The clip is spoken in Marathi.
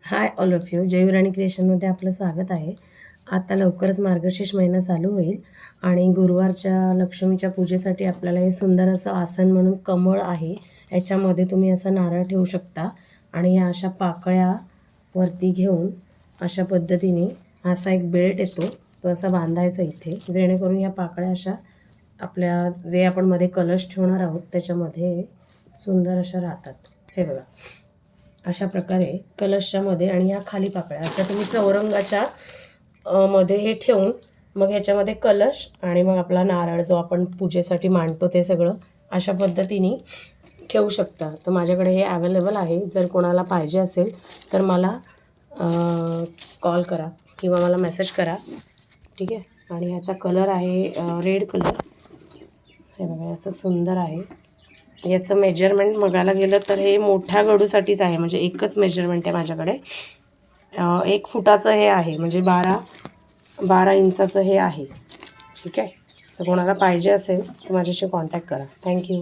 High all of you, Jayu क्रिएशनमध्ये आपलं स्वागत आहे. आता लवकरच मार्गशीर्ष महिना चालू होईल आणि गुरुवारच्या लक्ष्मीच्या पूजेसाठी आपल्याला हे सुंदर असं आसन म्हणून कमळ आहे. याच्यामध्ये तुम्ही असं नारळ ठेवू शकता आणि या अशा पाकळ्या वरती घेऊन अशा पद्धतीने असा एक बेल्ट येतो, तो असा बांधायचा इथे, जेणेकरून या पाकळ्या अशा आपल्या जे आपण मध्ये कलश ठेवणार आहोत त्याच्यामध्ये सुंदर अशा राहतात. हे बघा, अशा प्रकारे कलशामध्ये आणि या खाली पाकळ्या असं तुम्ही चौरंगाच्या मध्ये हे ठेवून मग ह्याच्यामध्ये कलश आणि मग आपला नारळ जो आपण पूजेसाठी मांडतो ते सगळं अशा पद्धतीने ठेवू शकता. तर माझ्याकडे हे अवेलेबल आहे. जर कोणाला पाहिजे असेल तर मला कॉल करा किंवा मला मेसेज करा, ठीक आहे. आणि ह्याचा कलर आहे रेड कलर. हे बघा, असं सुंदर आहे. याचं मेजरमेंट बघायला गेलं तर हे मोठ्या गडूसाठीच आहे, म्हणजे एकच मेजरमेंट आहे माझ्याकडे. 1 फुटाचं हे आहे, म्हणजे 12 इंचाचं हे आहे, ठीक आहे. तर कोणाला पाहिजे असेल तर माझ्याशी कॉन्टॅक्ट करा. थँक्यू.